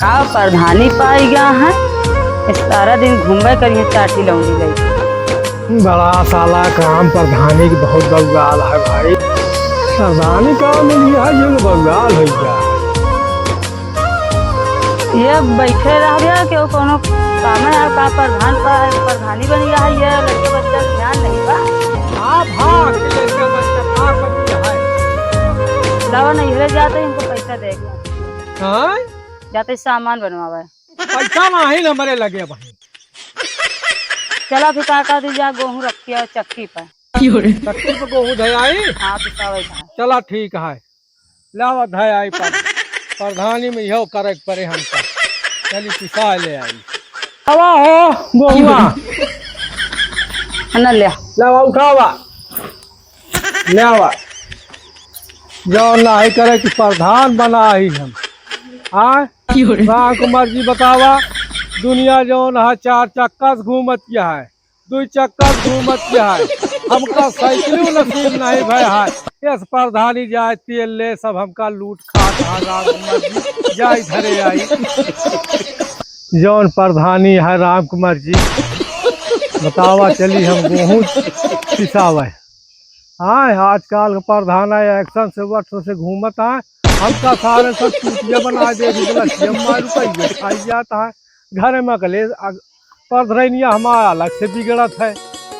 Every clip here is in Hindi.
का प्रधानी पाई गया है। इस सारा दिन घूमे करिए चाटी लौंडी गई। बड़ा साला काम प्रधानी की बहुत बवाल है भाई। प्रधानी काम मिली है जो बवाल हो गया। ये बैठे रह गया कि कोनो काम है का प्रधानी बन गया है। ये लड़के बच्चा ध्यान नहीं बा। लावा नहीं जाते इनको पैसा देगा जाते सामान बनवावे पैसा नहीं न मरे लगे भाई। चला फिर काका दी जा गेहूं रखी है चक्की पर। चक्की पे गेहूं धयाई। हाँ पिसावे का चला ठीक है लावा धयाई पर प्रधानी में यो करे पड़े हमका। चली पिसा ले आई हवा हो गेहुआ न ले लावा उठावा लावा जो नहीं करे कि प्रधान बना ही हम। हाँ को मर्जी बतावा। दुनिया जो है चार चक्का से घूमत किया है, दो चक्का से घूमत किया है। हमका साइकिल नसीब नहीं भाई है। इस प्रधानी जाए तेल ले सब हमका लूट खा जाए धरे आई। जौन प्रधानी है राम कुमार जी बतावा चली हम गेहूँ पिसावे। हाँ आजकल प्रधान है एक्शन से वर्षों से घूमत है। हमका सारे सब चूतिया बना दे रुपये खाई जाता है। घर में कले प्रधनिया हमारा अलग से बिगड़त है।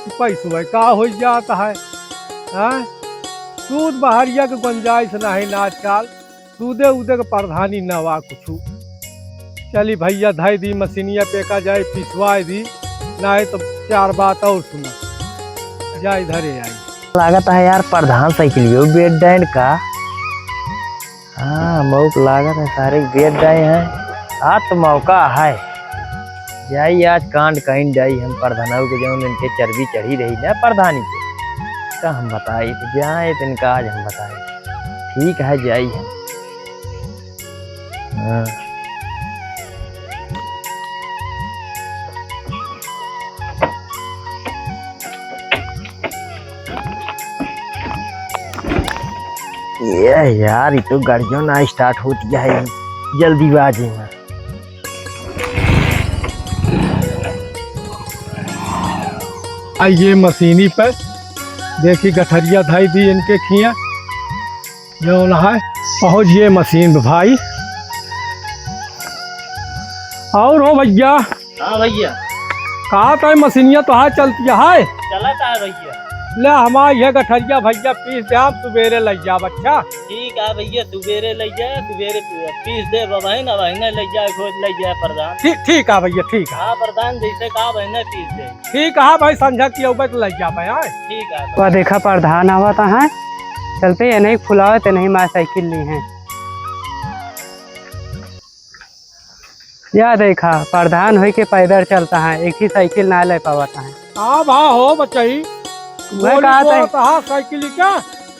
पैसों का हो जाता है। सूद बहरिया के गुंजाइश नहीं ना आजकल। सूदे उदे के प्रधानी न वा कुछ। चली भैया धई दी मशीनिया पे का जाए पिसवाई दी नहीं तो चार बात और सुना जाए धरे आई। लागत है यार प्रधान साइकिलियो बेड डाइन का। हाँ मौक लागत है सारे बेड डाइन है। आज तो मौका है जाई आज कांड कहीं जाई हम प्रधानों के जो इनके चर्बी चढ़ी रही ना प्रधानी के का हम बताए तो जाए तो इनका आज हम बताए ठीक है जाई हम। हाँ ये यार ये तो गाड़ियों ना स्टार्ट होती है जल्दीबाजी में। ये मशीनी पर देखी गठरिया धाई दी इनके खिया जो है पहुँच ये मशीन भाई। और हो भैया। हाँ भैया कहा था मशीनिया तो हाँ चलती है चलता है भैया। ले हमारा यह गठरिया भैया पीस दे आप सुबेरे लग जा बच्चा। ठीक है भैया सुबेरे ले जाए सुबेरे पीस दे बहना बहना ले जाए खोज ले जाए प्रधान। ठीक है भैया ठीक है। हाँ प्रधान जैसे कहा बहना पीस दे। ठीक है भाई संझा की तो लग जा भाई। ठीक है वह देखा प्रधान आवा था है चलते ये नहीं फुलावे तो नहीं मार साइकिल ली है। या देखा प्रधान हो के पैदल चलता है एक ही साइकिल ना ले पाता है। हाँ भा हो बच्चाई वह कहा था साइकिल क्या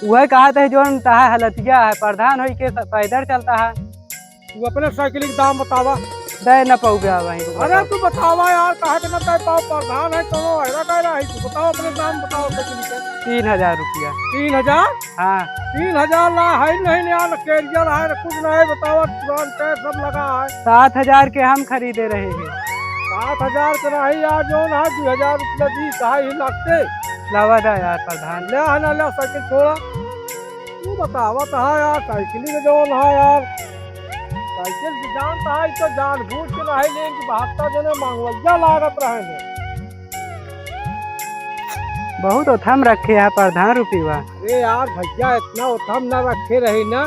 वह कहा था जो हलतिया है प्रधान हो के पैदल चलता है। तू अपने साइकिल के दाम बतावा। दे न पाऊ गया वही। अरे तू बतावा यार कहा के न कह पाओ प्रधान है तो ऐसा कह रहा है। तू बताओ अपने दाम बताओ साइकिल के। 3000 रुपया। 3000? हाँ 3000 ला है नहीं यार कैरियर है कुछ नहीं बताओ सब लगा है। 7000 के हम खरीदे रहे हैं। 7000 के नहीं यार जो ना 2000 रुपया दी कहा ही लगते लावा दा यार प्रधान ले है ना ले साइकिल थोड़ा तू बतावा तो यार साइकिल में जो है यार साइकिल की जानता है तो जानबूझ के नहीं लेंगे 72 जने मांगवैया लागत रहे। बहुत उथम रखे है प्रधान रुपया। अरे यार भैया इतना उथम न रखे रही ना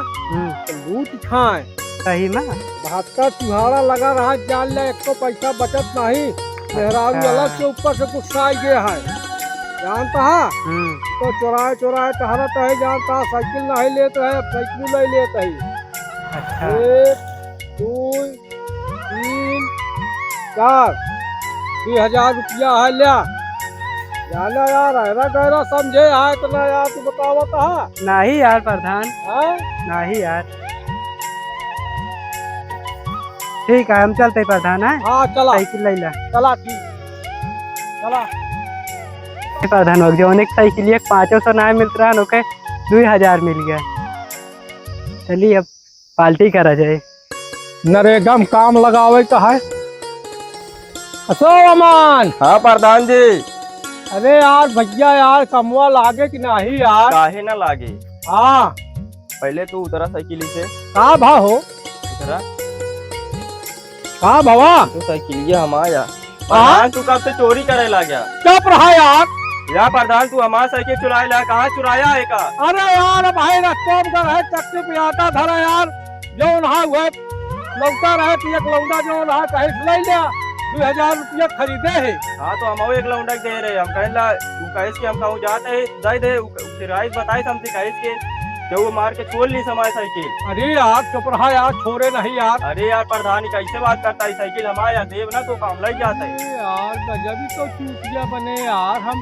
तो लूट खाए सही में 72 तुम्हारा लगा रहा जान ले एक तो पैसा बचत नहीं। मेहरारू अलग से ऊपर से गुस्सा गया है जानता है। तो चौराहे चौराहे टहरत है जानता साइकिल नहीं लेते है साइकिल नहीं लेते है। अच्छा 1 2 3 4 2000 रुपया है लिया जाना यार है गहरा समझे है तो ना यार तू बतावा तो नहीं यार प्रधान है नहीं यार। ठीक है हम चलते प्रधान है। हाँ चला साइकिल ले ला चला ठीक चला। प्रधान हो जो एक साइकिल 500 ना मिल रहा है 2000 मिल गया। चलिए अब पार्टी करा जाए। नरेगा में काम लगावे का है। असो अमान। हाँ प्रधान जी। अरे यार भैया यार कमवा लागे कि नहीं यार? काहे ना लागे। हाँ पहले तू उतरा साइकिल से। का भाव हो? उतरा का भवा? तू साइकिल हम आया। प्रधान तू कब से चोरी करे ला गया? चुप रहा यार। या प्रधान तू हमारा साइकिल चुराए ला, कहाँ चुराया है का? अरे यार भाई रस्तों में है चक्की पे आटा धरा यार, जो नहा हुआ लौटा रहे कि एक लौंडा जो नहा कहीं से ले लिया, 2000 रुपया खरीदे है। हाँ तो हम एक लौंडा के दे रहे, हम कहे ला तू कहे के हम कहूँ जाते है दे दे फिर आइस बताए हमसे कहे के जो वो मार के छोड़ ली हमारी साइकिल। अरे यार चुप रहा यार, छोड़े नहीं यार। अरे यार प्रधान कैसे बात करता है, साइकिल हमारा देव ना तो काम लग जाता है। अरे यार गजब ही तो चूतिया बने यार हम।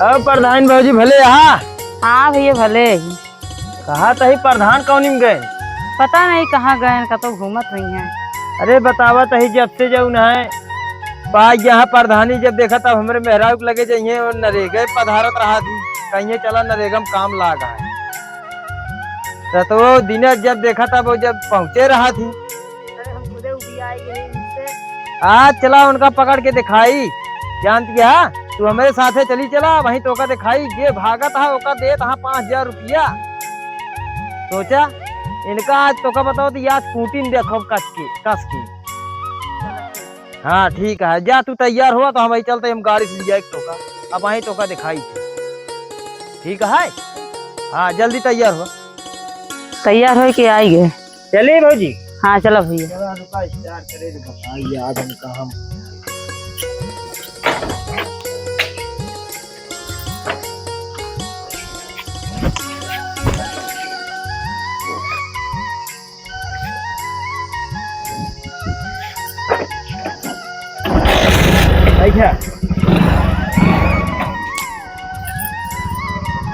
अब प्रधान भौजी भले यहाँ। हाँ भैया भले ही। कहा तही प्रधान कौनी में गए? पता नहीं कहाँ गए, का तो घूमत नहीं है। अरे बतावा तही जब से जौन है पाई यहाँ प्रधानी जब देखा तब हमरे मेहराब के लगे जाइए और नरेगा पधारत रहा थी, कहीं चला नरेगा में काम लागा है। तो वो दिन जब देखा था वो जब पहुँचे रहा थी। आज चला उनका पकड़ के दिखाई, जानती क्या तू हमारे साथे चली चला, वहीं तोका दिखाई ये भागा था ओका दे था 5000 रुपया। सोचा इनका आज तोका बताओ तो आज कूटी देखो कस की। हाँ ठीक है, जा तू तैयार हुआ तो हम वही चलते, हम गाड़ी से लिया तोका, अब वहीं तोका दिखाई ठीक है। हाँ जल्दी तैयार हो। तैयार हो के आई गए। चलिए भौजी। हाँ चलो भैया। याद हमका हम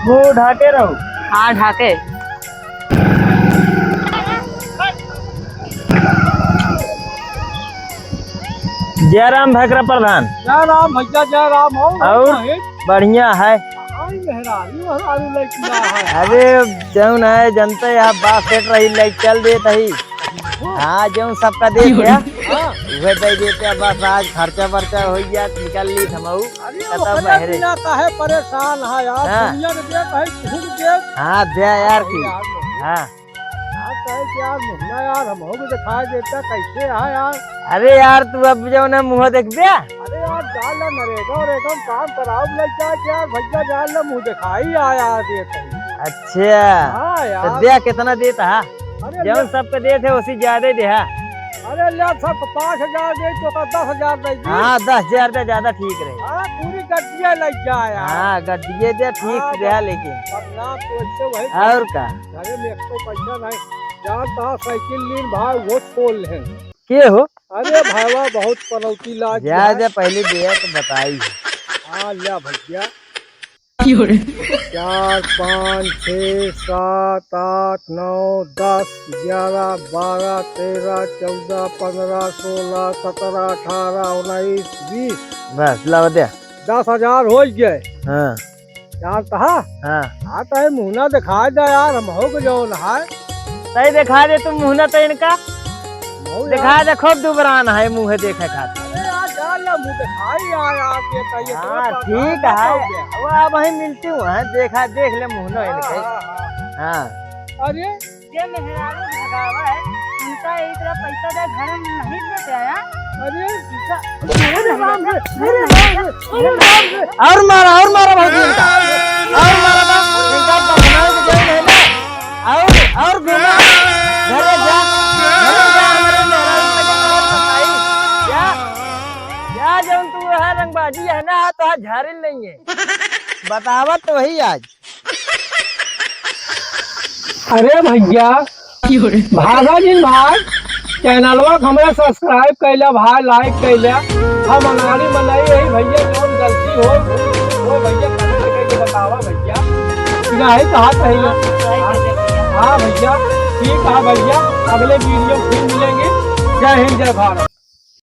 वो ढाके रहो। हाँ ढाके। जय राम भैकरा प्रधान। जय राम भैया जय राम हो। और बढ़िया है। अरे जौन है जनता यहाँ बात सेट रही लाइक चल देत ही। हाँ जौन सबका दे दिया वह दे देते, बस आज खर्चा वर्चा हो गया निकल ली थमाऊ। है परेशान है यार। दुनिया ने दिया कहे घूम के। हाँ दे यार की। हाँ यार मुन्ना यार हम हो दिखाई देता कैसे है यार। अरे यार तू अब जो ना मुँह देख दिया। अरे यार जाल ला नरेगा और एकदम काम कराओ लग जाए यार भैया, जाल ला मुँह दिखाई आया देता। अच्छा हाँ यार तो दिया कितना देता है? जब सबको दे थे उसी ज्यादा दे। अरे ले सब 5000 दे तो 10,000 दे। हाँ 10,000 दे ज्यादा ठीक रहे। हाँ पूरी गड्डिया लग जाए। हाँ गड्डिये दे ठीक रहा लेकिन तो वही और का। अरे मेरे को पैसा नहीं जानता, साइकिल लीन भाई वो छोड़ ले के हो। अरे भाईवा बहुत पनौती लाग ज्यादा पहले दिया तो बताई। हाँ लिया भैया 4 5 6 7 8 9 10 11 12 13 14 15 16 17 18 19 20 बस लावा दे 10,000 हो गए। हाँ यार तहा हाँ आता है मुहना दिखा दे यार, हम हो गए जो नहाए सही दिखा दे तुम मुँह न तो इनका दिखा दे, खूब दुबरान है मुँह देखे खाते। अरे यार जान ला मुँह दिखाई आया। हाँ ठीक है वो अब वहीं मिलती हूँ। देखा देख ले मुँह न इनके। हाँ अरे ये मेहरारू भगावा है, उनका एक तरह पैसा दे घर में नहीं देते आया। अरे और मारा भाई इनका और मारा इनका पकड़ाओ तो कोई नहीं ना। और घुमा घरे जा हमारे या जब तू है रंगबाजी है ना तो झारे लेंगे बतावत तो वही आज। अरे भैया भागा जी भाई चैनलवा हमारा सब्सक्राइब कैला भाई, लाइक कैला। हम अंगारी बनाई यही भैया कौन गलती हो भैया बतावा भैया नहीं कहा कहीं। हाँ भैया ठीक है भैया, अगले वीडियो फिर मिलेंगे। जय हिंद जय भारत।